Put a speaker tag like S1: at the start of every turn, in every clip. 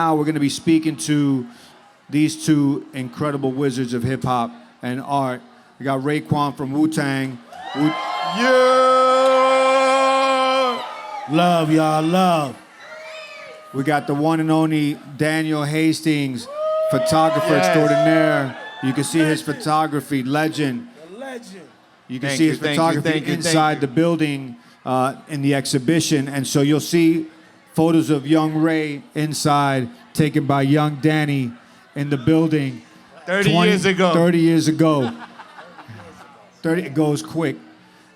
S1: now we're going to be speaking to these two incredible wizards of hip hop and art. We got Raekwon from Wu-Tang.
S2: Yeah!
S1: Love, y'all, love. We got the one and only Danny Hastings, photographer extraordinaire. You can see his photography, legend.
S2: The legend.
S1: You can see his photography inside the building in the exhibition. And so you'll see photos of young Ray inside, taken by young Danny in the building.
S2: 30 years ago.
S1: 30 years ago. 30, it goes quick.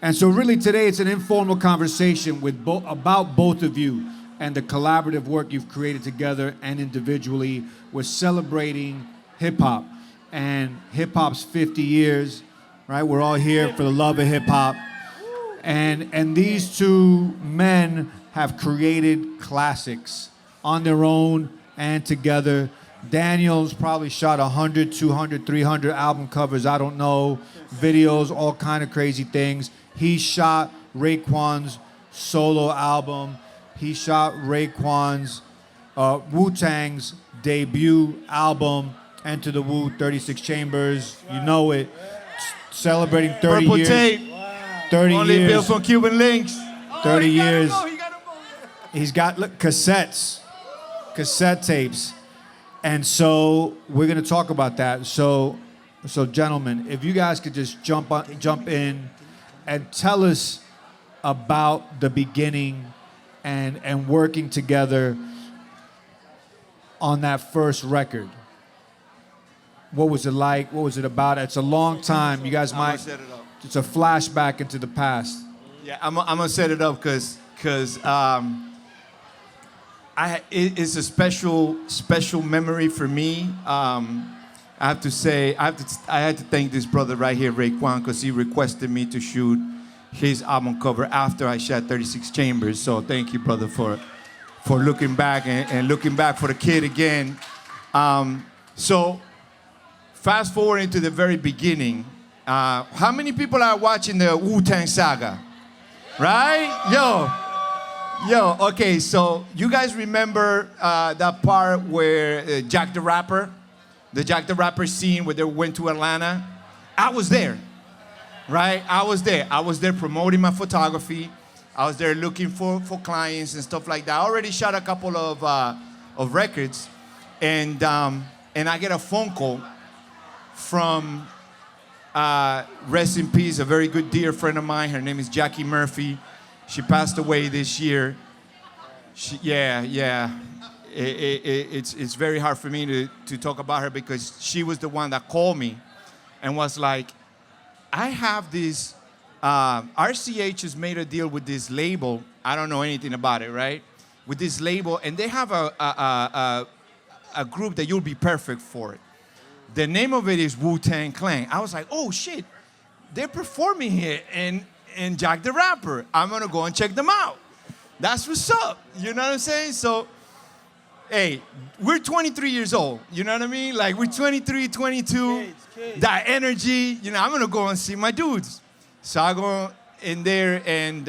S1: And so really today it's an informal conversation with about both of you and the collaborative work you've created together and individually. We're celebrating hip hop and hip hop's 50 years, right? We're all here for the love of hip hop. And these two men have created classics on their own and together. Daniel's probably shot 100, 200, 300 album covers, I don't know, videos, all kind of crazy things. He shot Raekwon's solo album. He shot Raekwon's Wu-Tang's debut album, Enter the Wu, 36 Chambers, you know it. Celebrating 30
S2: Purple
S1: years.
S2: tape.
S1: 30
S2: Only
S1: years.
S2: built from Cuban Links.
S1: 30 years. He's got cassettes, cassette tapes. And so we're going to talk about that. So gentlemen, if you guys could just jump in and tell us about the beginning and working together on that first record. What was it like? What was it about? It's a long time. You guys might. It's a flashback into the past.
S2: Yeah, I'm gonna set it up because it's a special memory for me. I have to say I had to thank this brother right here, Raekwon, because he requested me to shoot his album cover after I shot 36 Chambers. So thank you, brother, for looking back and looking back for the kid again. So fast forward into the very beginning. How many people are watching the Wu-Tang saga? Right? Yo, okay, so you guys remember that part where Jack the Rapper scene where they went to Atlanta? I was there, right? I was there promoting my photography. I was there looking for clients and stuff like that. I already shot a couple of records, and I get a phone call from, rest in peace, a very good dear friend of mine. Her name is Jackie Murphy. She passed away this year. It's very hard for me to talk about her because she was the one that called me and was like, I have this, RCH has made a deal with this label. I don't know anything about it, right? With this label, and they have a group that you'll be perfect for it. The name of it is Wu-Tang Clan. I was like, oh shit, they're performing here in Jack the Rapper. I'm gonna go and check them out. That's what's up. You know what I'm saying? So, hey, we're 23 years old. You know what I mean? Like, we're 23, 22. Kids. That energy, I'm gonna go and see my dudes. So I go in there and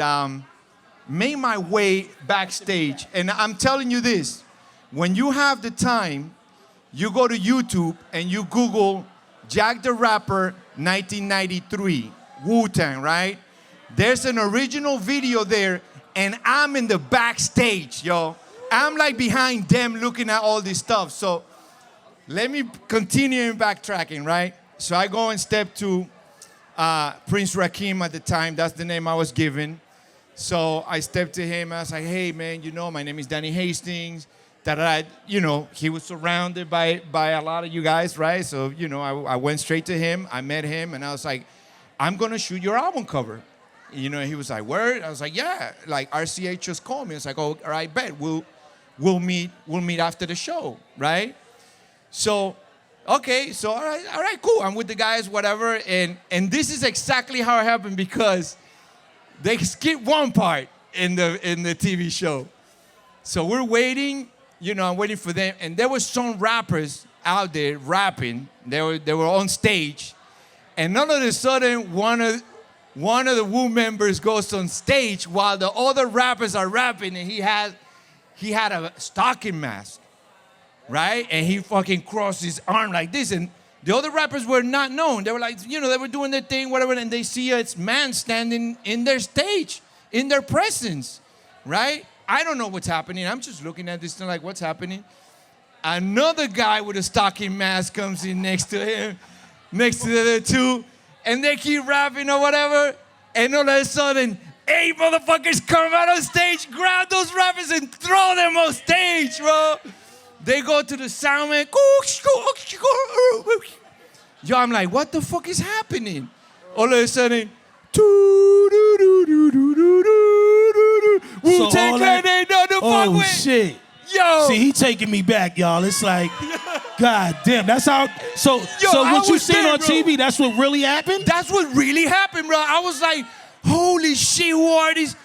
S2: made my way backstage. And I'm telling you this, when you have the time, you go to YouTube and you Google Jack the Rapper 1993, Wu-Tang, right? There's an original video there, and I'm in the backstage, yo. I'm like behind them looking at all this stuff. So let me continue backtracking, right? So I go and step to Prince Rakim at the time. That's the name I was given. So I stepped to him. I was like, hey, man, my name is Danny Hastings. He was surrounded by a lot of you guys, right? So, I went straight to him. I met him, and I was like, I'm going to shoot your album cover. He was like, word? I was like, yeah. Like, RCH just called me. It's like, oh, all right, bet. We'll meet after the show, right? So, okay, so all right, cool. I'm with the guys, whatever. And this is exactly how it happened because they skipped one part in the TV show. So we're waiting. I'm waiting for them. And there were some rappers out there rapping. They were on stage. And all of a sudden, one of the Wu members goes on stage while the other rappers are rapping, and he had a stocking mask. right? And he fucking crossed his arm like this. And the other rappers were not known. They were like, you know, they were doing their thing, whatever, and they see a man standing in their stage, in their presence, right? I don't know what's happening. I'm just looking at this thing like, what's happening? Another guy with a stocking mask comes in next to him, next to the other two, and they keep rapping or whatever, and all of a sudden, 8 motherfuckers come out on stage, grab those rappers and throw them on stage, bro. They go to the sound man. Yo, I'm like, what the fuck is happening? All of a sudden, Wu-Tang Clan ain't nothing to fuck with.
S3: Oh, shit.
S2: Yo.
S3: See, he taking me back, y'all. It's like, God damn, that's how. So what you seen on TV, that's what really happened?
S2: That's what really happened, bro. I was like, holy shit, who are these?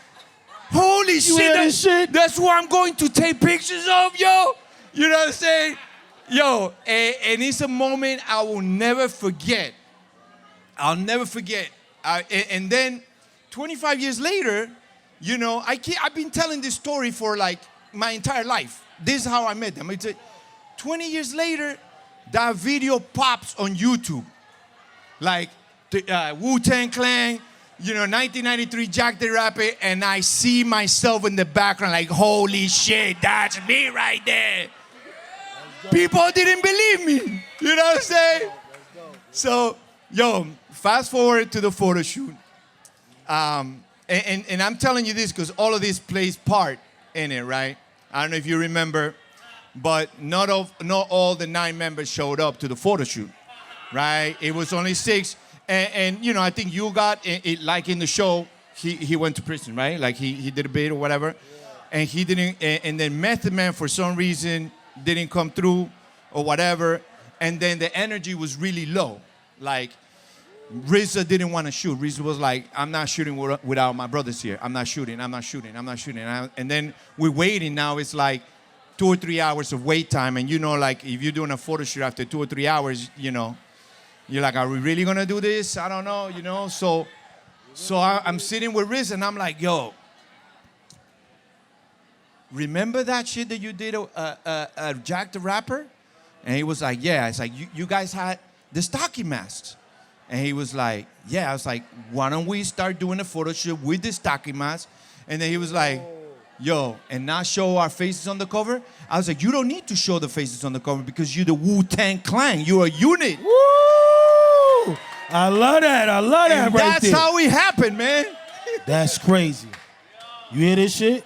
S2: Holy shit, that's who I'm going to take pictures of, yo. You know what I'm saying? Yo, and it's a moment I will never forget. I'll never forget. And then 25 years later, you know, I've been telling this story for like my entire life. This is how I met them. 20 years later, that video pops on YouTube. Like the Wu-Tang Clan, you know, 1993 Jack the Rapper, and I see myself in the background like, holy shit, that's me right there. People didn't believe me. You know what I'm saying? So, yo, fast forward to the photo shoot. And I'm telling you this because all of this plays part in it, right? I don't know if you remember, but not all the 9 members showed up to the photo shoot, right? It was only 6. And you know, I think you got, it, like in the show, he went to prison, right? Like he did a bit or whatever. Yeah. And he didn't, and then Method Man, for some reason, didn't come through or whatever. And then the energy was really low. Like, RZA didn't want to shoot. RZA was like, I'm not shooting without my brothers here. I'm not shooting. And then we're waiting now. It's like 2 or 3 hours of wait time. And you know, like, if you're doing a photo shoot after 2 or 3 hours, you know, you're like, are we really going to do this? I don't know, you know. So I'm sitting with RZA, and I'm like, yo, remember that shit that you did Jack the Rapper? And he was like, yeah. It's like, you guys had the stocking masks. And he was like, yeah. I was like, why don't we start doing a photo shoot with the stocking mask? And then he was like, yo, and not show our faces on the cover? I was like, you don't need to show the faces on the cover because you're the Wu-Tang Clan. You're a unit.
S3: Woo! I love that. I love that right there.
S2: That's how it happened, man.
S3: That's crazy. You hear this shit?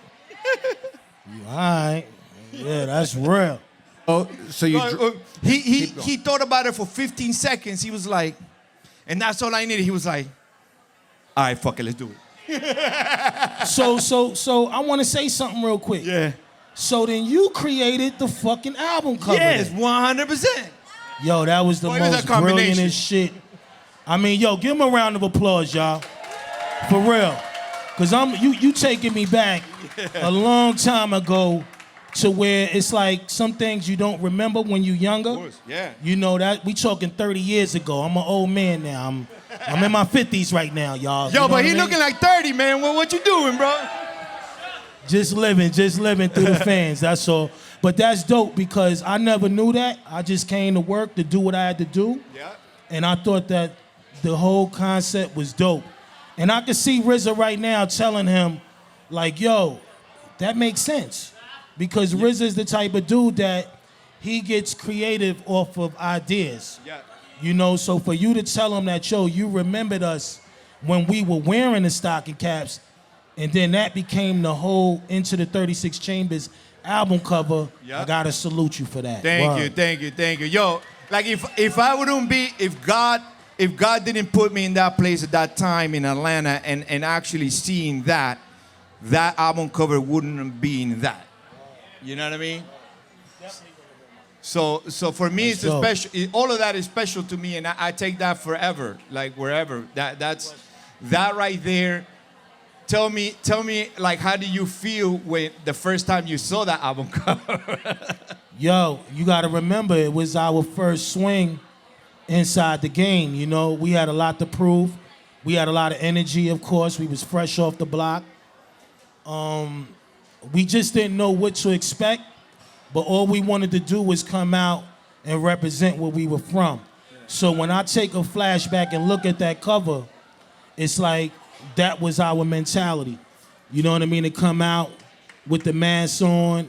S3: All right. Yeah, that's real.
S1: Oh, so you...
S2: He thought about it for 15 seconds. He was like, and that's all I needed. He was like, all right, fuck it, let's do it.
S3: So I want to say something real quick.
S2: Yeah.
S3: So then you created the fucking album cover.
S2: Yes, 100%.
S3: Yo, that was the most brilliantest shit. I mean, yo, give him a round of applause, y'all. For real. Because you taking me back a long time ago to where it's like some things you don't remember when you're younger. Of
S2: course, yeah.
S3: You know that we talking 30 years ago. I'm an old man now. I'm in my 50s right now, y'all.
S2: Yo, but he looking like 30, man. What you doing, bro?
S3: Just living through the fans, that's all. But that's dope because I never knew that. I just came to work to do what I had to do.
S2: Yeah.
S3: And I thought that the whole concept was dope. And I can see RZA right now telling him, like, yo, that makes sense. Because RZA is the type of dude that he gets creative off of ideas.
S2: Yeah.
S3: You know, so for you to tell him that, yo, you remembered us when we were wearing the stocking caps, and then that became the whole Into the 36 Chambers album cover, I gotta salute you for that.
S2: Thank you. Yo, like if God didn't put me in that place at that time in Atlanta and actually seeing that album cover wouldn't have been that. You know what I mean? So for me, it's a special. All of that is special to me, and I take that forever, like wherever. That's right there. Tell me, like, how do you feel when the first time you saw that album cover?
S3: Yo, you got to remember, it was our first swing inside the game. You know, we had a lot to prove. We had a lot of energy, of course. We was fresh off the block. We just didn't know what to expect. but all we wanted to do was come out and represent where we were from. So when I take a flashback and look at that cover, it's like that was our mentality. You know what I mean? To come out with the mask on.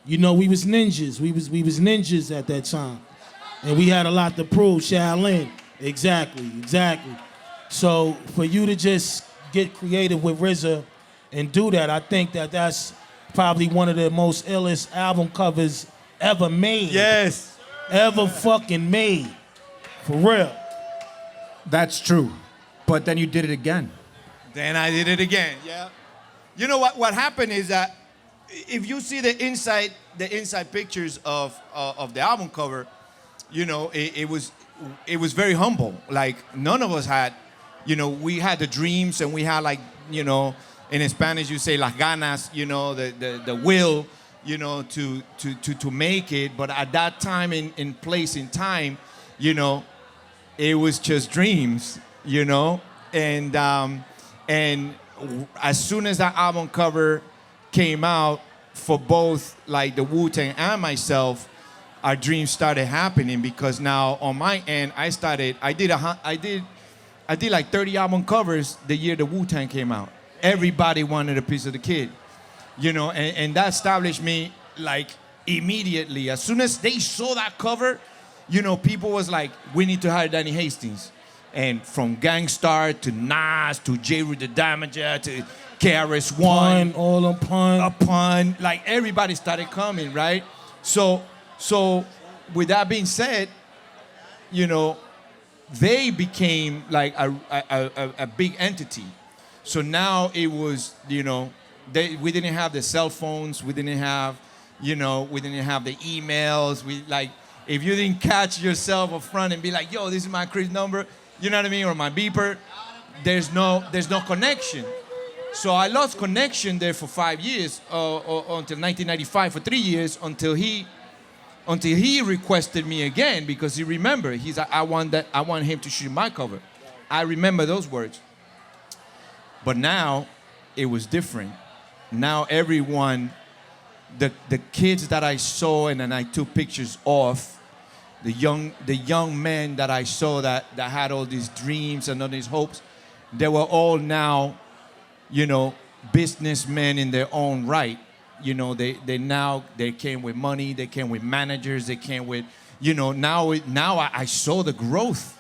S3: You know, we was ninjas. We was ninjas at that time. And we had a lot to prove. Shaolin. Exactly. So for you to just get creative with RZA and do that, I think that that's probably one of the most illest album covers ever made.
S2: Yes.
S3: Ever fucking made. For real.
S1: That's true. But then you did it again.
S2: Then I did it again. Yeah. You know what happened is that if you see the inside pictures of the album cover, you know, it was very humble. Like none of us had, you know, we had the dreams and we had like, you know, in Spanish you say las ganas, you know, the will, you know, to make it. But at that time in place in time, you know, it was just dreams, you know, and as soon as that album cover came out for both like the Wu-Tang and myself, our dreams started happening because now on my end I did like 30 album covers the year the Wu-Tang came out. Everybody wanted a piece of the kid, you know, and that established me like immediately. As soon as they saw that cover, you know, people was like, we need to hire Danny Hastings. And from Gangstar to Nas to J. Rue the Damager to KRS-One. Pun. Like everybody started coming, right? So with that being said, you know, they became like a big entity. So now it was, you know, we didn't have the cell phones, we didn't have the emails. We like, if you didn't catch yourself up front and be like, yo, this is my Chris number, you know what I mean, or my beeper, there's no connection. So I lost connection there for 5 years, until 1995 for 3 years, until he requested me again because he remembered. He's like, I want him to shoot my cover. I remember those words. But now it was different. Now everyone, the kids that I saw and then I took pictures of, the young men that I saw that had all these dreams and all these hopes, they were all now, you know, businessmen in their own right. You know, they came with money, they came with managers, they came with, you know, now I saw the growth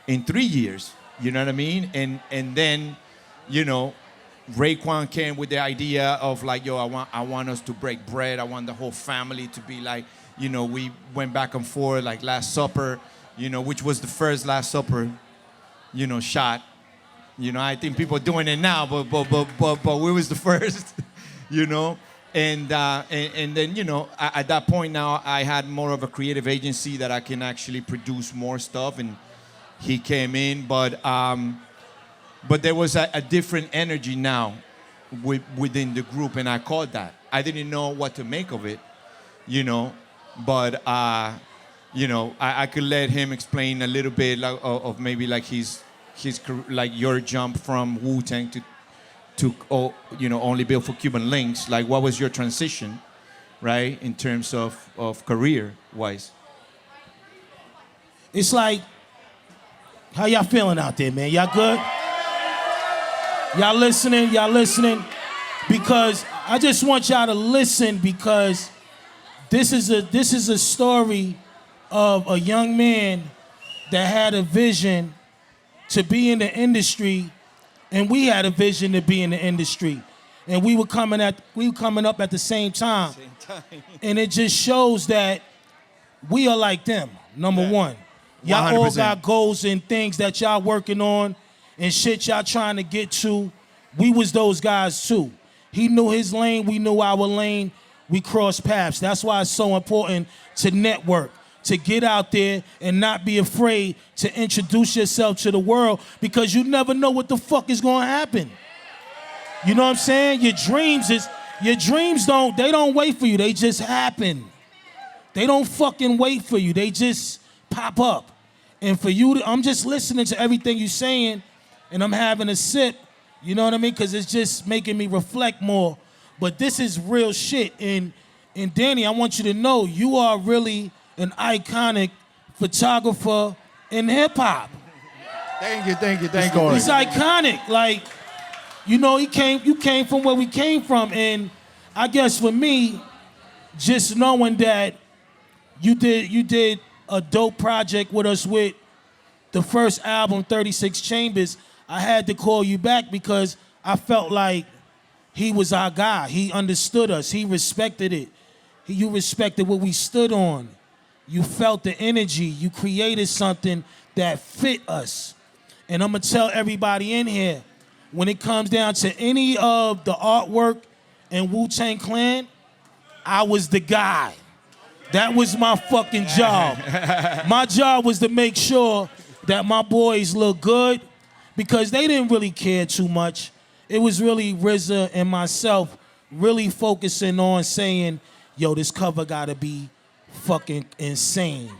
S2: in 3 years. You know what I mean? And then, you know, Raekwon came with the idea of like, yo, I want us to break bread. I want the whole family to be like, you know, we went back and forth like Last Supper, you know, which was the first Last Supper, you know, shot. You know, I think people are doing it now, but we was the first, you know. And then, you know, at that point now I had more of a creative agency that I can actually produce more stuff, and he came in, but there was a different energy now within the group, and I caught that. I didn't know what to make of it, you know, but you know, I could let him explain a little bit like, of maybe like his like your jump from Wu-Tang to you know, Only Built for Cuban Links. Like, what was your transition, right, in terms of career-wise?
S3: It's like, how y'all feeling out there, man? Y'all good? Y'all listening? Because I just want y'all to listen, because this is a story of a young man that had a vision to be in the industry, and we had a vision to be in the industry, and we were coming up at the same time. And it just shows that we are like them. Number one, y'all
S2: 100%.
S3: all got goals and things that y'all working on and shit y'all trying to get to. We was those guys too. He knew his lane, we knew our lane, we crossed paths. That's why it's so important to network, to get out there and not be afraid to introduce yourself to the world, because you never know what the fuck is gonna happen. You know what I'm saying? Your dreams don't wait for you, they just happen. They don't fucking wait for you, they just pop up. And for you, I'm just listening to everything you're saying, and I'm having a sip, you know what I mean? Because it's just making me reflect more. But this is real shit, and And Danny, I want you to know you are really an iconic photographer in hip hop.
S2: Thank you.
S3: He's iconic. Like, you know, you came from where we came from. And I guess for me, just knowing that you did a dope project with us with the first album, 36 Chambers, I had to call you back because I felt like he was our guy. He understood us. He respected it. You respected what we stood on. You felt the energy. You created something that fit us. And I'm going to tell everybody in here, when it comes down to any of the artwork in Wu-Tang Clan, I was the guy. That was my fucking job. My job was to make sure that my boys look good because they didn't really care too much. It was really RZA and myself really focusing on saying, yo, this cover gotta be fucking insane.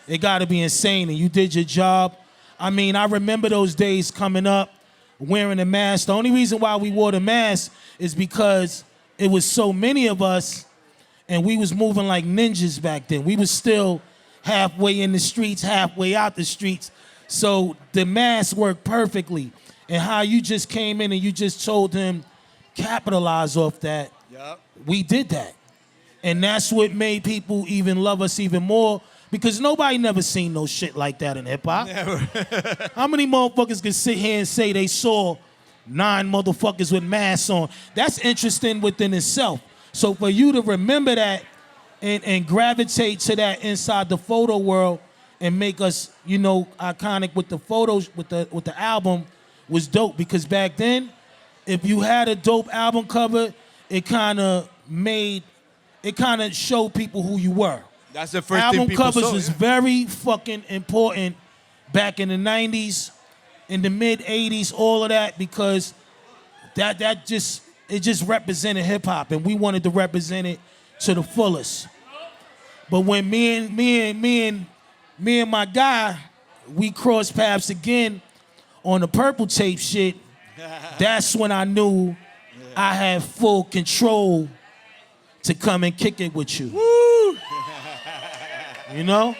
S3: It gotta be insane, and you did your job. I mean, I remember those days coming up, wearing a mask. The only reason why we wore the mask is because it was so many of us, and we was moving like ninjas back then. We was still halfway in the streets, halfway out the streets. So the mask worked perfectly. And how you just came in and you just told him, capitalize off that. Yep. We did that. And that's what made people even love us even more because nobody never seen no shit like that in hip hop. Never. How many motherfuckers can sit here and say they saw 9 motherfuckers with masks on? That's interesting within itself. So for you to remember that and gravitate to that inside the photo world and make us, you know, iconic with the photos, with the album was dope because back then, if you had a dope album cover, it kind of showed people who you were.
S2: That's the first
S3: album
S2: thing people
S3: covers
S2: saw,
S3: was
S2: yeah.
S3: very fucking important back in the 90s, in the mid 80s, all of that, because that just represented hip hop, and we wanted to represent it to the fullest. But when me and my guy, we crossed paths again on the Purple Tape shit, that's when I knew I had full control to come and kick it with you.
S2: Woo!
S3: You know?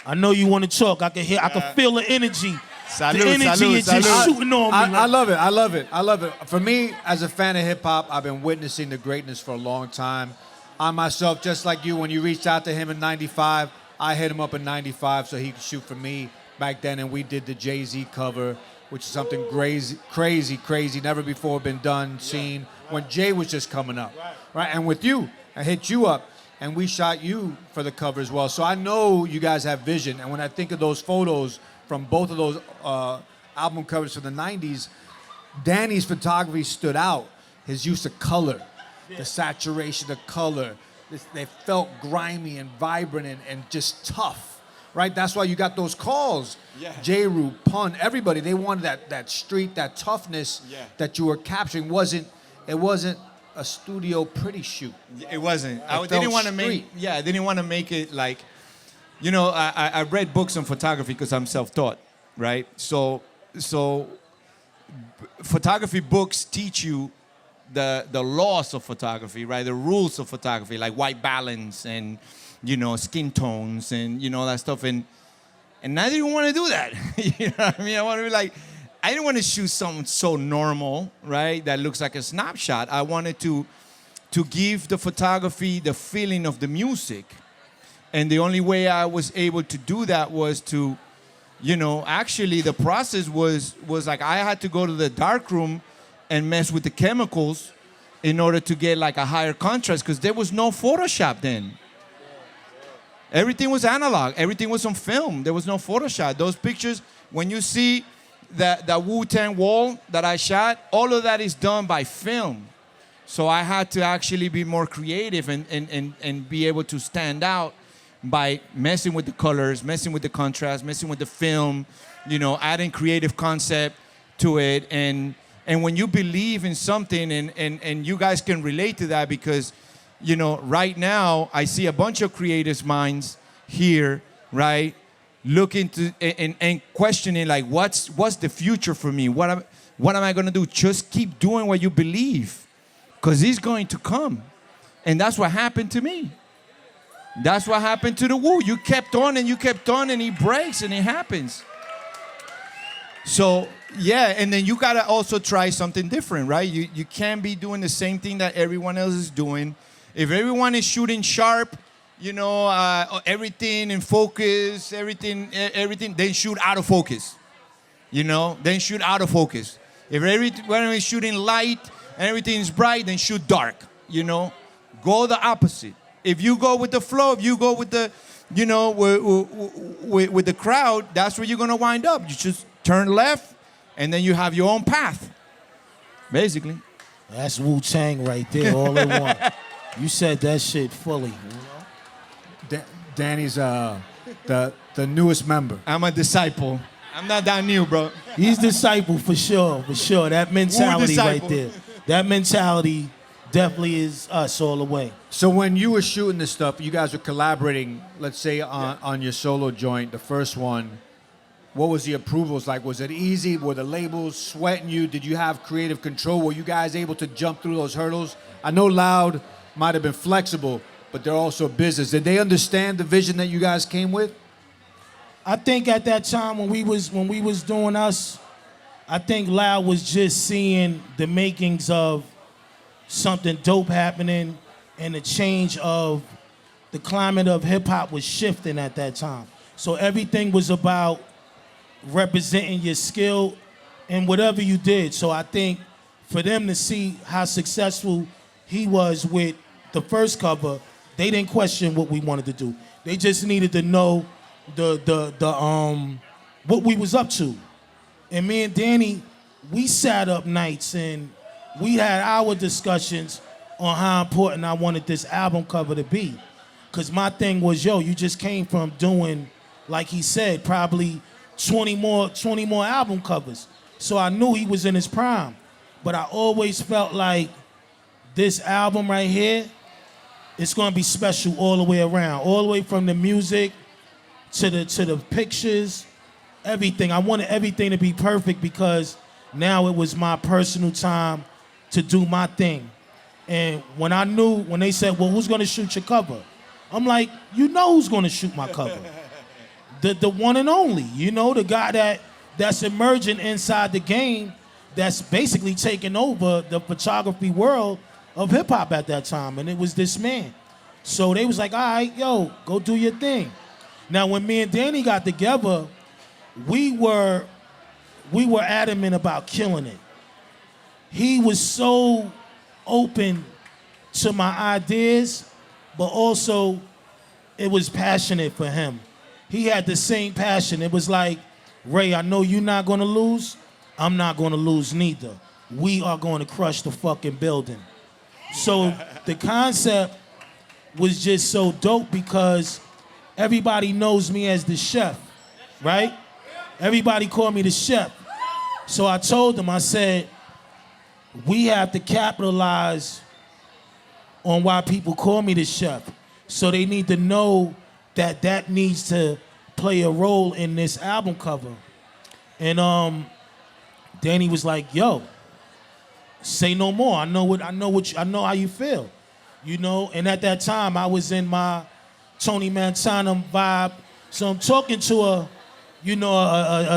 S3: I know you want to talk. I can feel the energy.
S2: Salud,
S3: the energy
S2: salud,
S3: is just
S2: salud.
S3: shooting on me.
S1: I love it. For me, as a fan of hip hop, I've been witnessing the greatness for a long time. I myself, just like you, when you reached out to him in '95, I hit him up in '95 so he could shoot for me back then, and we did the Jay-Z cover, which is something crazy, never before been done, seen, when Jay was just coming up. Right? And with you, I hit you up, and we shot you for the cover as well. So I know you guys have vision, and when I think of those photos from both of those album covers from the 90s, Danny's photography stood out. His use of color, the saturation of color. They felt grimy and vibrant and just tough, right? That's why you got those calls. Yeah. J-Roo, Pun, everybody, they wanted that street, that toughness that you were capturing. It wasn't a studio pretty shoot.
S2: It wasn't.
S1: I
S2: didn't want to make it like, you know, I read books on photography because I'm self-taught, right? So photography books teach you the laws of photography, right? The rules of photography, like white balance and, you know, skin tones and, you know, that stuff. And I didn't want to do that. You know what I mean? I didn't want to shoot something so normal, right? That looks like a snapshot. I wanted to give the photography the feeling of the music. And the only way I was able to do that was to, you know, actually the process was like I had to go to the darkroom and mess with the chemicals in order to get like a higher contrast because there was no Photoshop then. Everything was analog. Everything was on film. There was no Photoshop. Those pictures, when you see that Wu-Tang wall that I shot, all of that is done by film. So I had to actually be more creative and be able to stand out by messing with the colors, messing with the contrast, messing with the film, you know, adding creative concept to it. And when you believe in something, and you guys can relate to that because, you know, right now I see a bunch of creative minds here, right, looking to and questioning like, what's the future for me? What am I gonna do? Just keep doing what you believe, because it's going to come. And that's what happened to me. That's what happened to the Wu. You kept on and he breaks and it happens. So, yeah, and then you gotta also try something different, right? You can't be doing the same thing that everyone else is doing. If everyone is shooting sharp, everything in focus, everything, then shoot out of focus. Then shoot out of focus. If everyone is shooting light and everything is bright, then shoot dark. Go the opposite. If you go with the flow, if you go with the, with the crowd, that's where you're gonna wind up. You just turn left, and then you have your own path, basically.
S3: That's Wu-Tang right there, all in one. You said that shit fully.
S1: Danny's the newest member.
S2: I'm a disciple. I'm not that new, bro.
S3: He's disciple for sure. That mentality right there. That mentality definitely is us all the way.
S1: So when you were shooting this stuff, you guys were collaborating, let's say on your solo joint, the first one. What was the approvals like? Was it easy? Were the labels sweating you? Did you have creative control? Were you guys able to jump through those hurdles? I know Loud might have been flexible, but they're also business. Did they understand the vision that you guys came with?
S3: I think at that time when we was doing us, I think Loud was just seeing the makings of something dope happening, and the change of the climate of hip hop was shifting at that time. So everything was about representing your skill in whatever you did. So I think for them to see how successful he was with the first cover, they didn't question what we wanted to do. They just needed to know what we was up to. And me and Danny, we sat up nights and we had our discussions on how important I wanted this album cover to be. Cause my thing was, you just came from doing, like he said, probably 20 more album covers. So I knew he was in his prime. But I always felt like this album right here, it's gonna be special all the way around. All the way from the music to the pictures, everything. I wanted everything to be perfect because now it was my personal time to do my thing. And when they said, well, who's gonna shoot your cover? I'm like, who's gonna shoot my cover. The one and only, the guy that's emerging inside the game, that's basically taking over the photography world of hip hop at that time, and it was this man. So they was like, all right, go do your thing. Now when me and Danny got together, we were adamant about killing it. He was so open to my ideas, but also it was passionate for him. He had the same passion. It was like, Ray, I know you're not gonna lose. I'm not gonna lose neither. We are gonna crush the fucking building. So the concept was just so dope because everybody knows me as the chef, right? Everybody called me the chef. So I told them, I said, we have to capitalize on why people call me the chef. So they need to know that needs to play a role in this album cover. And Danny was like, say no more. I know how you feel. And at that time I was in my Tony Montana vibe. So I'm talking to a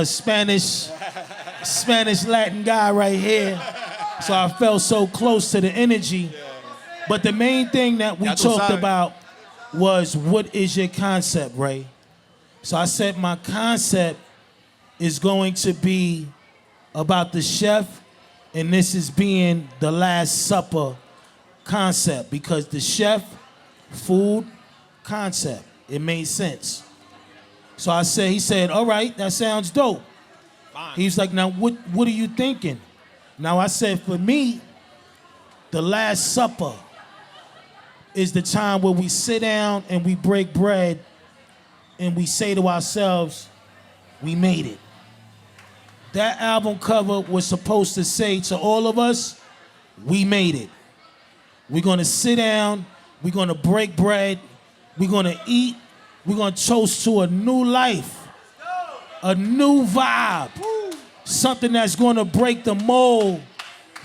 S3: Spanish Latin guy right here. So I felt so close to the energy. But the main thing that we talked about was, what is your concept, Ray? So I said my concept is going to be about the chef, and this is being the Last Supper concept, because the chef, food, concept, it made sense. So he said, all right, that sounds dope. Fine. He was like, now what are you thinking? Now I said, for me, the Last Supper is the time where we sit down and we break bread and we say to ourselves, we made it. That album cover was supposed to say to all of us, we made it. We're gonna sit down, we're gonna break bread, we're gonna eat, we're gonna toast to a new life, a new vibe, something that's gonna break the mold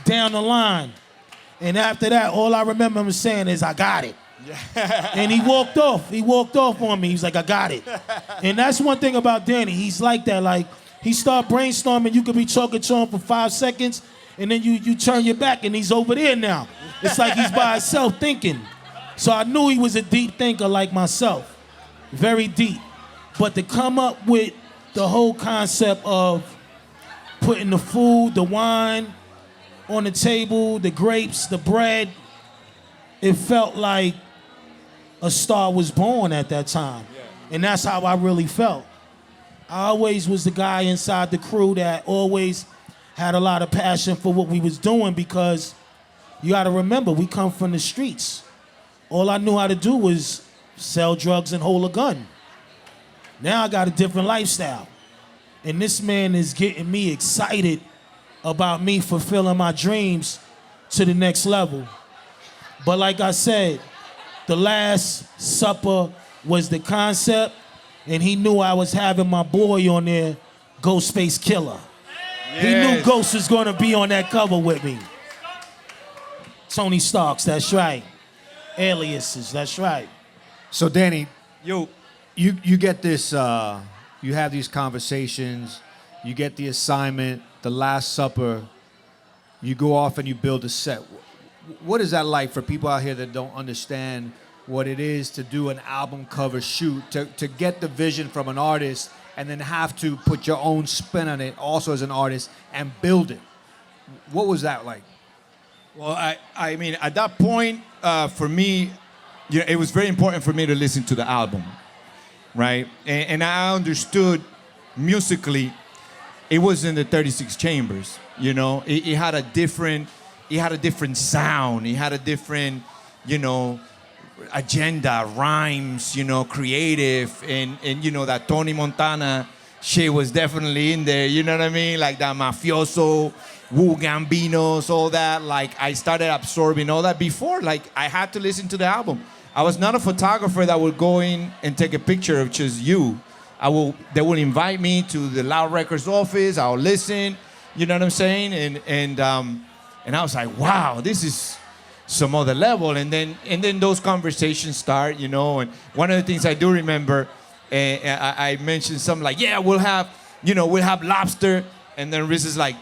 S3: down the line. And after that, all I remember him saying is, I got it. And he walked off. He walked off on me. He's like, I got it. And that's one thing about Danny. He's like that. Like, he start brainstorming. You could be talking to him for 5 seconds, and then you turn your back, and he's over there now. It's like he's by himself thinking. So I knew he was a deep thinker like myself. Very deep. But to come up with the whole concept of putting the food, the wine on the table, the grapes, the bread, it felt like a star was born at that time. And that's how I really felt. I always was the guy inside the crew that always had a lot of passion for what we was doing, because you gotta remember, we come from the streets. All I knew how to do was sell drugs and hold a gun. Now I got a different lifestyle. And this man is getting me excited about me fulfilling my dreams to the next level. But like I said, the Last Supper was the concept, and he knew I was having my boy on there, Ghostface Killer.
S2: Yes.
S3: He knew Ghost was gonna be on that cover with me. Tony Starks, that's right. Aliases, that's right.
S1: So Danny,
S2: Yo,
S1: you get this, you have these conversations, you get the assignment, the Last Supper, you go off and you build a set. What is that like for people out here that don't understand what it is to do an album cover shoot, to get the vision from an artist and then have to put your own spin on it also as an artist and build it? What was that like?
S2: well, I mean, at that point, for me, it was very important for me to listen to the album, right? And I understood musically, it was in the 36 chambers. It had a different sound. It had a different, agenda, rhymes, creative, and that Tony Montana shit was definitely in there. You know what I mean? Like that mafioso, Wu Gambinos, all that. Like I started absorbing all that before. Like I had to listen to the album. I was not a photographer that would go in and take a picture of just you. They will invite me to the Loud Records office. I'll listen. You know what I'm saying? And I was like, wow, this is some other level. And then those conversations start, And one of the things I do remember, I mentioned something like, yeah, we'll have lobster. And then Riz is like,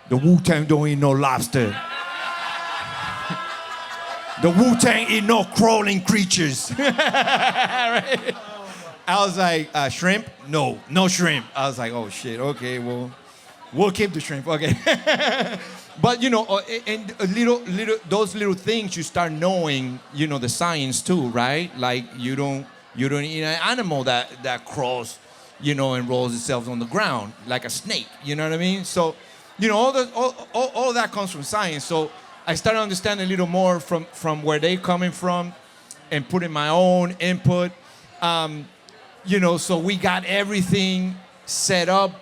S2: the Wu-Tang don't eat no lobster. The Wu-Tang eat no crawling creatures. Right? I was like, shrimp? No shrimp. I was like, oh shit, okay, well, we'll keep the shrimp, okay. But and those little things you start knowing, the science too, right? Like you don't eat an animal that crawls, and rolls itself on the ground like a snake. You know what I mean? So, all that comes from science. So I started understanding a little more from where they're coming from, and putting my own input. So we got everything set up,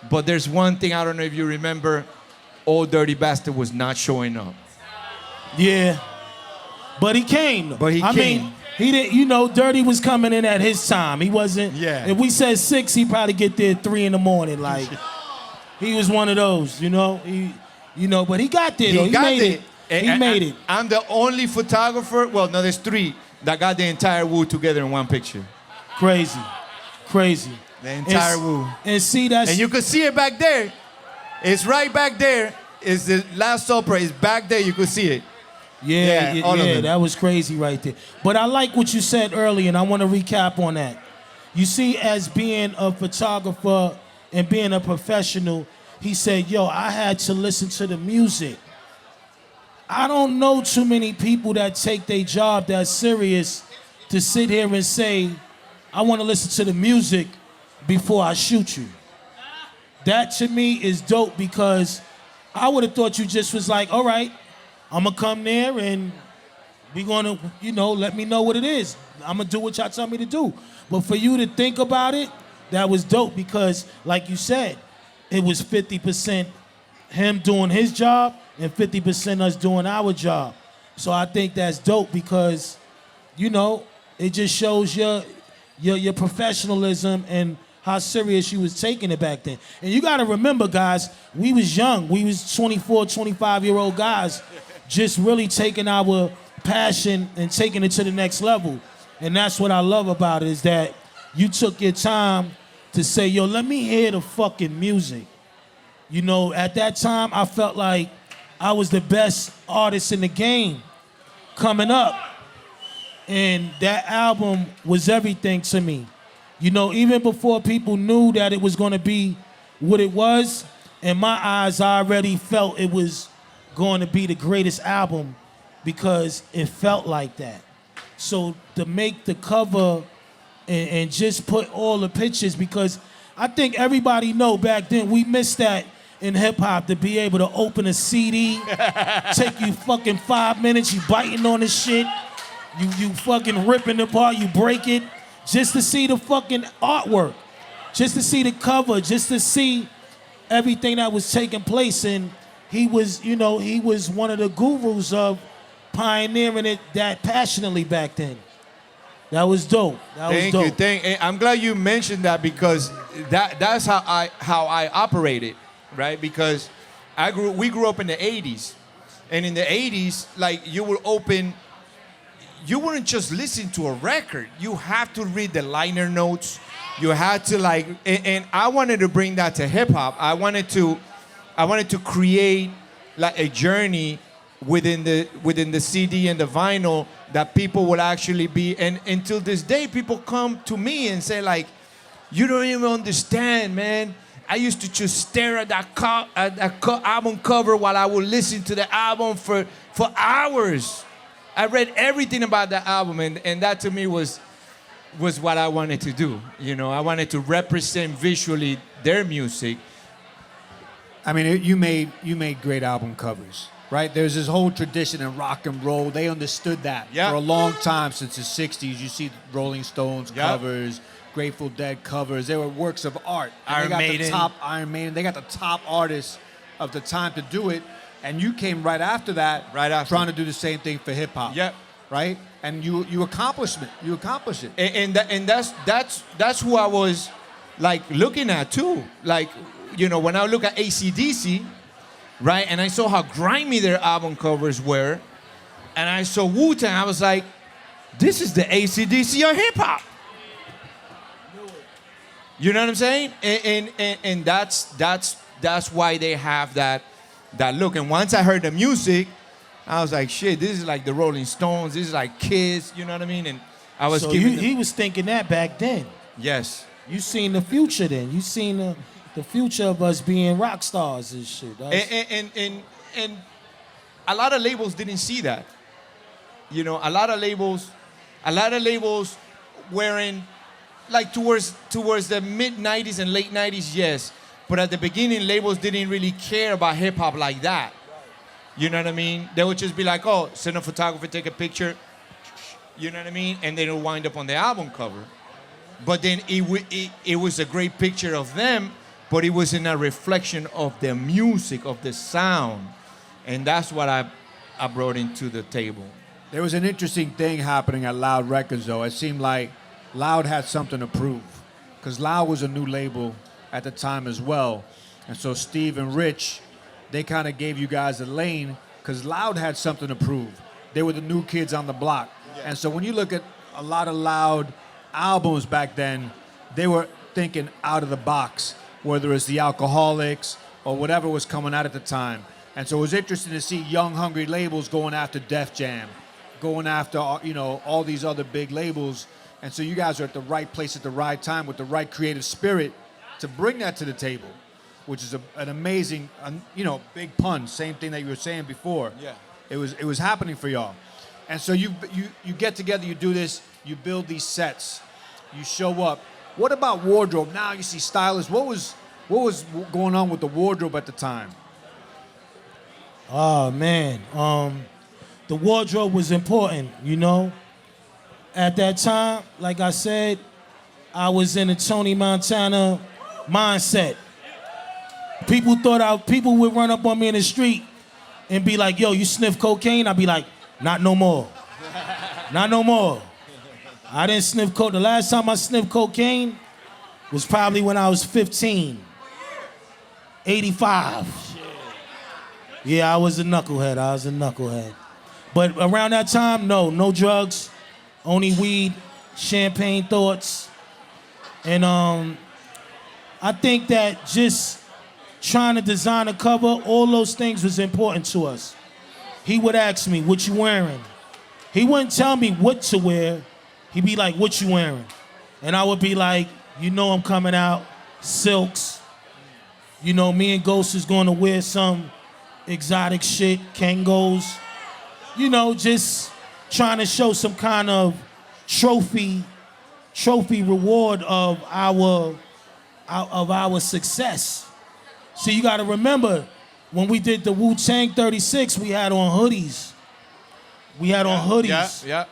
S2: but there's one thing, I don't know if you remember, Old Dirty Bastard was not showing up.
S3: Yeah. But he came. I mean, he didn't, Dirty was coming in at his time. He wasn't, if we said 6, he'd probably get there 3 in the morning. Like, he was one of those, but he got there, though. He made it. He made it.
S2: I'm the only photographer, well, no, there's 3 that got the entire Wu together in one picture.
S3: Crazy.
S2: The entire Wu.
S3: And see, that's...
S2: And you can see it back there. It's right back there. It's the Last Supper. It's back there. You could see it.
S3: Yeah, that was crazy right there. But I like what you said earlier, and I want to recap on that. You see, as being a photographer and being a professional, he said, I had to listen to the music. I don't know too many people that take their job that serious to sit here and say, I want to listen to the music before I shoot you. That to me is dope, because I would have thought you just was like, all right, I'm going to come there and we going to, let me know what it is. I'm going to do what y'all tell me to do. But for you to think about it, that was dope, because like you said, it was 50% him doing his job and 50% us doing our job. So I think that's dope, because, it just shows your professionalism and how serious you was taking it back then. And you gotta remember, guys, we was young. We was 24, 25-year-old guys just really taking our passion and taking it to the next level. And that's what I love about it, is that you took your time to say, yo, let me hear the fucking music. You know, at that time, I felt like I was the best artist in the game coming up. And that album was everything to me. You know, even before people knew that it was gonna be what it was, in my eyes, I already felt it was going to be the greatest album because it felt like that. So to make the cover and just put all the pictures, because I think everybody know back then we missed that in hip hop, to be able to open a CD, take you fucking 5 minutes, you biting on the shit, you fucking ripping it apart, you break it, just to see the fucking artwork, just to see the cover, just to see everything that was taking place. And he was, you know, he was one of the gurus of pioneering it that passionately back then. That was dope.
S2: Thank you. I'm glad you mentioned that, because that's how I operated, right? Because we grew up in the 80s. And in the 80s, like, you wouldn't just listen to a record. You have to read the liner notes. You had to, like, and I wanted to bring that to hip hop. I wanted to create like a journey within the CD and the vinyl that people would actually be. And until this day, people come to me and say, like, you don't even understand, man. I used to just stare at that album cover while I would listen to the album for hours. I read everything about the album, and that to me was what I wanted to do. You know, I wanted to represent visually their music.
S1: I mean, you made great album covers, right? There's this whole tradition in rock and roll. They understood that for a long time, since the 60s. You see Rolling Stones covers, Grateful Dead covers. They were works of art. Iron Maiden. They got the top artists of the time to do it. And you came right after that, trying to do the same thing for hip hop.
S2: Yep.
S1: Right? And you accomplished it. You accomplished it.
S2: And that's who I was, like, looking at too. Like, you know, when I look at AC/DC, right, and I saw how grimy their album covers were, and I saw Wu-Tang, I was like, this is the AC/DC of hip hop. You know what I'm saying? And that's why they have that look. And once I heard the music, I was like, shit, this is like the Rolling Stones. This is like Kiss. You know what I mean? And I was
S3: he was thinking that back then.
S2: Yes.
S3: You seen the future then. You seen the future of us being rock stars and shit.
S2: And a lot of labels didn't see that. You know, a lot of labels wearing, like, towards the mid 90s and late 90s, yes. But at the beginning, labels didn't really care about hip hop like that. You know what I mean? They would just be like, oh, send a photographer, take a picture. You know what I mean? And then it'll wind up on the album cover. But then it was a great picture of them, but it wasn't a reflection of the music, of the sound. And that's what I brought into the table.
S1: There was an interesting thing happening at Loud Records, though. It seemed like Loud had something to prove, because Loud was a new label at the time as well. And so Steve and Rich, they kind of gave you guys a lane, because Loud had something to prove. They were the new kids on the block. Yeah. And so when you look at a lot of Loud albums back then, they were thinking out of the box, whether it's the Alcoholics or whatever was coming out at the time. And so it was interesting to see young, hungry labels going after Def Jam, going after, you know, all these other big labels. And so you guys are at the right place at the right time with the right creative spirit to bring that to the table, which is an amazing, you know, big pun, same thing that you were saying before.
S2: Yeah.
S1: It was happening for y'all. And so you get together, you do this, you build these sets, you show up. What about wardrobe? Now you see stylists. What was going on with the wardrobe at the time?
S3: Oh, man. The wardrobe was important, you know? At that time, like I said, I was in a Tony Montana mindset. People would run up on me in the street and be like, yo, you sniff cocaine? I'd be like, not no more. Not no more. I didn't sniff coke. The last time I sniffed cocaine was probably when I was 15. 85. Yeah, I was a knucklehead. But around that time, no drugs, only weed, champagne thoughts. And I think that just trying to design a cover, all those things was important to us. He would ask me, what you wearing? He wouldn't tell me what to wear. He'd be like, what you wearing? And I would be like, you know I'm coming out, silks. You know, me and Ghost is gonna wear some exotic shit, Kangos. You know, just trying to show some kind of trophy reward of our success. See, you gotta remember, when we did the Wu-Tang 36, we had on hoodies.
S2: Yeah.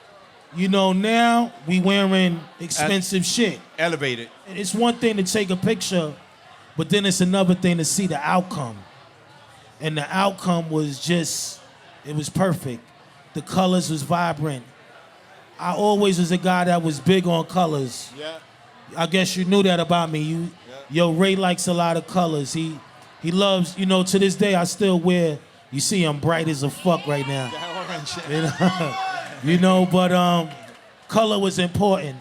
S3: You know, now we wearing expensive shit.
S2: Elevated.
S3: It's one thing to take a picture, but then it's another thing to see the outcome. And the outcome was just, it was perfect. The colors was vibrant. I always was a guy that was big on colors.
S2: Yeah.
S3: I guess you knew that about me. Yo, Ray likes a lot of colors. He loves, you know, to this day I still wear, you see I'm bright as a fuck right now. You know, but color was important.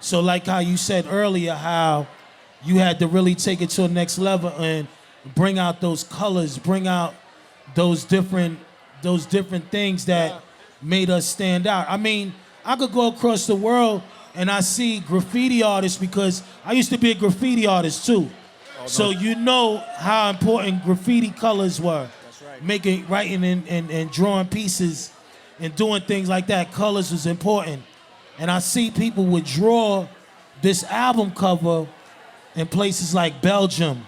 S3: So like how you said earlier, how you had to really take it to the next level and bring out those colors, bring out those different things that made us stand out. I mean, I could go across the world and I see graffiti artists, because I used to be a graffiti artist too. So you know how important graffiti colors were. That's right. Writing and drawing pieces and doing things like that. Colors was important. And I see people would draw this album cover in places like Belgium,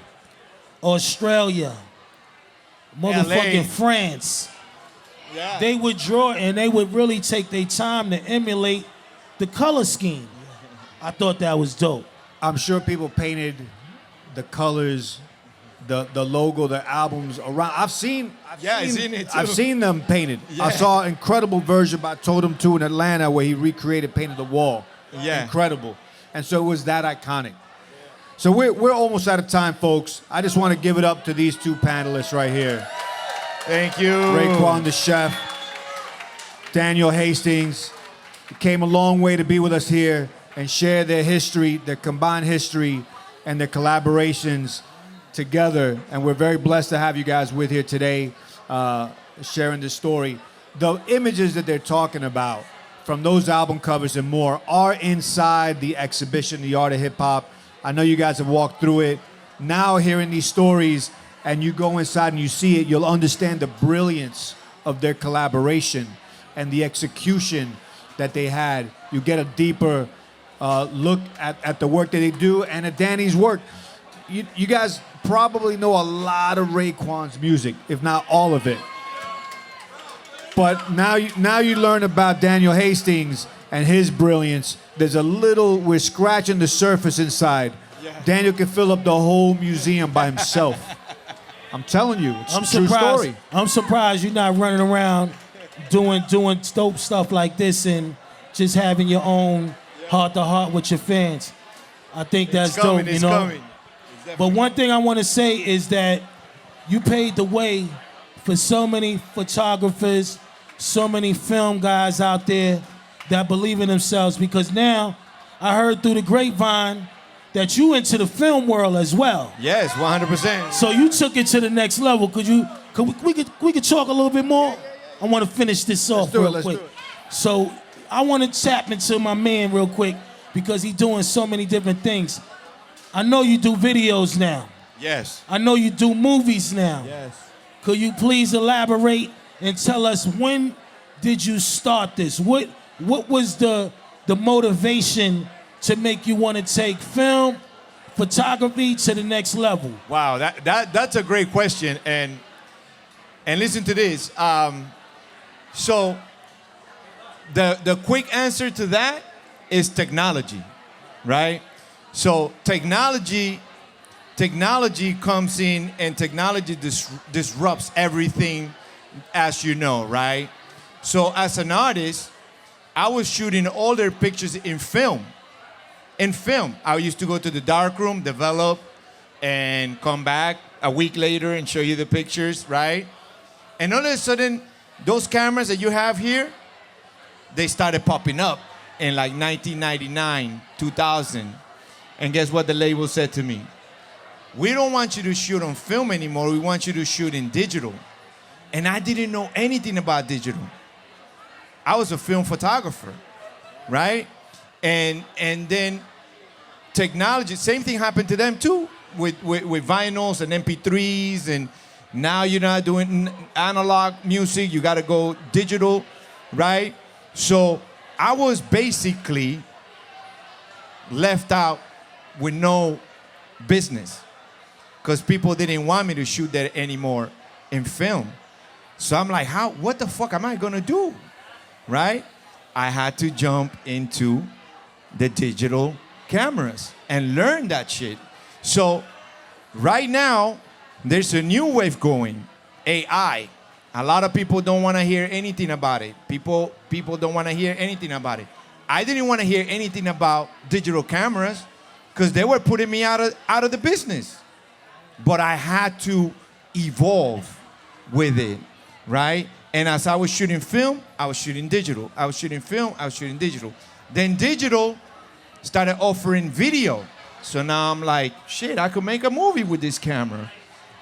S3: Australia, motherfucking
S2: LA.
S3: France.
S2: Yeah.
S3: They would draw and they would really take their time to emulate the color scheme. I thought that was dope.
S1: I'm sure people painted the colors, the logo, the albums around. I've seen
S2: it too.
S1: I've seen them painted.
S2: Yeah.
S1: I saw an incredible version by Totem 2 in Atlanta where he painted the wall.
S2: Yeah.
S1: Incredible. And so it was that iconic. So we're almost out of time, folks. I just want to give it up to these two panelists right here.
S2: Thank you.
S1: Raekwon the chef, Daniel Hastings. It came a long way to be with us here and share their history, their combined history, and their collaborations together. And we're very blessed to have you guys with here today, sharing this story. The images that they're talking about from those album covers and more are inside the exhibition, The Art of Hip Hop. I know you guys have walked through it. Now hearing these stories and you go inside and you see it, you'll understand the brilliance of their collaboration and the execution that they had. You get a deeper look at the work that they do and at Danny's work. You guys probably know a lot of Raekwon's music, if not all of it. But now you learn about Daniel Hastings and his brilliance. We're scratching the surface inside. Yeah. Daniel can fill up the whole museum by himself. I'm telling you, it's a true story.
S3: I'm surprised you're not running around doing dope stuff like this and just having your own heart-to-heart with your fans. I think that's dope, you know? But one thing I want to say is that you paved the way for so many photographers, so many film guys out there that believe in themselves, because now I heard through the grapevine that you into the film world as well.
S2: Yes, 100%.
S3: So you took it to the next level. We could talk a little bit more? I want to finish this off real quick. So I want to tap into my man real quick because he's doing so many different things. I know you do videos now.
S2: Yes.
S3: I know you do movies now.
S2: Yes.
S3: Could you please elaborate and tell us, when did you start this? What was the motivation to make you want to take film, photography to the next level?
S2: Wow, that's a great question, and listen to this. So the quick answer to that is technology, right? So technology comes in, and technology disrupts everything, as you know, right? So as an artist, I was shooting all their pictures in film. I used to go to the darkroom, develop, and come back a week later and show you the pictures, right? And all of a sudden, those cameras that you have here, they started popping up in like 1999, 2000. And guess what the label said to me? We don't want you to shoot on film anymore. We want you to shoot in digital. And I didn't know anything about digital. I was a film photographer, right? And then technology, same thing happened to them too, with vinyls and MP3s, and now you're not doing analog music, you gotta go digital, right? So I was basically left out with no business because people didn't want me to shoot that anymore in film. So I'm like, what the fuck am I gonna do, right? I had to jump into the digital cameras and learn that shit. So right now, there's a new wave going, AI. A lot of people don't want to hear anything about it. People don't want to hear anything about it. I didn't want to hear anything about digital cameras because they were putting me out of the business. But I had to evolve with it, right? And as I was shooting film, I was shooting digital. I was shooting film, I was shooting digital. Then digital started offering video. So now I'm like, shit, I could make a movie with this camera.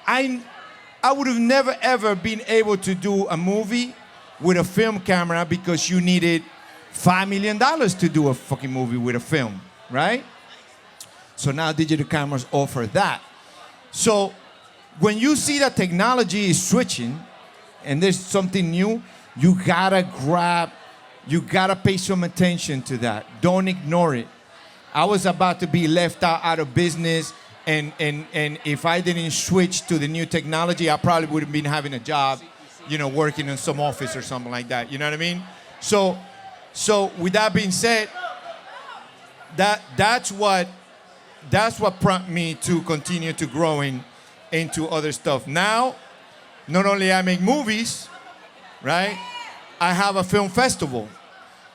S2: I would have never, ever been able to do a movie with a film camera because you needed $5 million to do a fucking movie with a film, right? So now digital cameras offer that. So when you see that technology is switching and there's something new, you gotta pay some attention to that. Don't ignore it. I was about to be left out of business, and if I didn't switch to the new technology, I probably would have been having a job, working in some office or something like that. You know what I mean? So with that being said, that's what prompted me to continue to growing into other stuff. Now, not only I make movies, right? I have a film festival.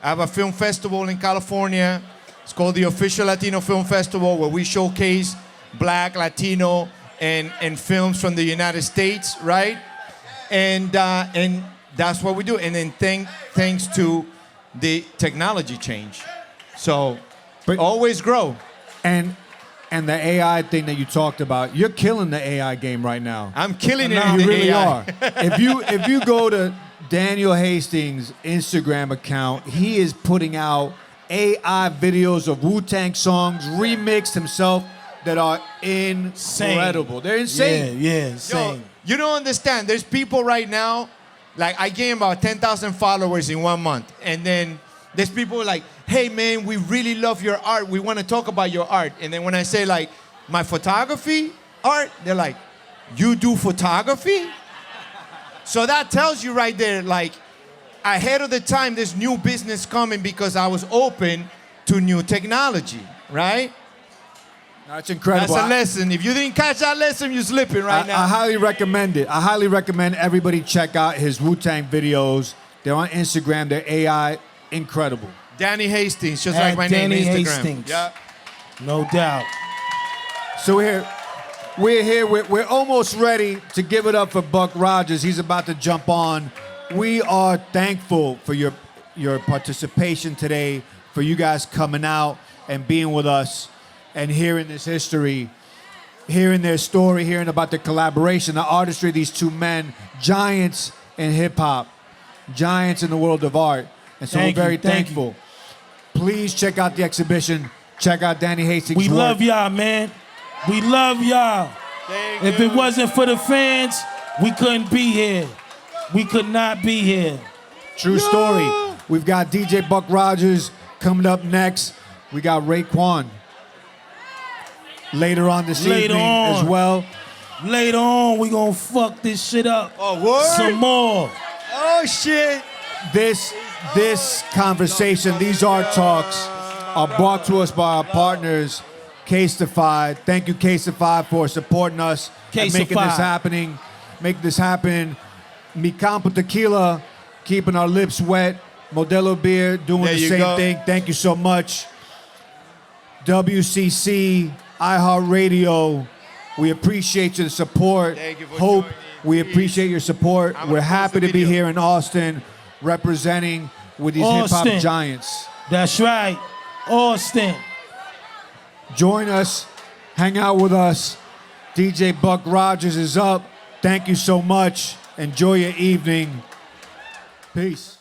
S2: I have a film festival in California. It's called the Official Latino Film Festival, where we showcase Black, Latino, and films from the United States, right? And that's what we do. And then thanks to the technology change. So always grow.
S1: And the AI thing that you talked about, you're killing the AI game right now.
S2: I'm killing it.
S1: You really are. If you go to Daniel Hastings' Instagram account, he is putting out AI videos of Wu-Tang songs remixed himself that are incredible. They're insane.
S3: Yeah, insane.
S2: Yo, you don't understand. There's people right now, like I gained about 10,000 followers in 1 month. And then there's people like, hey man, we really love your art. We want to talk about your art. And then when I say like, my photography art, they're like, you do photography? So that tells you right there, like, ahead of the time, there's new business coming because I was open to new technology, right?
S1: That's incredible.
S2: That's a lesson. If you didn't catch that lesson, you're slipping right now.
S1: I highly recommend it. I highly recommend everybody check out his Wu-Tang videos. They're on Instagram. They're AI incredible.
S2: Danny Hastings, just like my name,
S3: Danny
S2: Instagram.
S3: Hastings.
S2: Yeah.
S3: No doubt.
S1: So we're here. We're almost ready to give it up for Buck Rogers. He's about to jump on. We are thankful for your participation today, for you guys coming out and being with us and hearing this history, hearing their story, hearing about the collaboration, the artistry of these two men, giants in hip-hop, giants in the world of art. And so we're very thankful. Please check out the exhibition. Check out Danny Hastings'
S3: We
S1: work.
S3: love y'all, man. We love y'all. If it wasn't for the fans, we couldn't be here. We could not be here.
S1: True story. We've got DJ Buck Rogers coming up next. We got Raekwon later on this evening as well.
S3: Later on, we gonna fuck this shit up.
S2: Oh, word?
S3: Some more.
S2: Oh, shit.
S1: This conversation, these art talks are brought to us by our partners, Casetify. Thank you, Casetify, for supporting us and making this happen. Mi Campo Tequila, keeping our lips wet. Modelo Beer, doing the same thing. Thank you so much. WCC, iHeartRadio, We appreciate your support.
S2: Thank you for
S1: Hope,
S2: joining.
S1: we
S2: Peace.
S1: appreciate your support.
S2: I'm
S1: We're
S2: gonna post
S1: happy
S2: the
S1: to be
S2: video.
S1: here in Austin, representing with these hip hop
S3: Austin.
S1: giants.
S3: That's right. Austin.
S1: Join us, hang out with us. DJ Buck Rogers is up. Thank you so much. Enjoy your evening. Peace.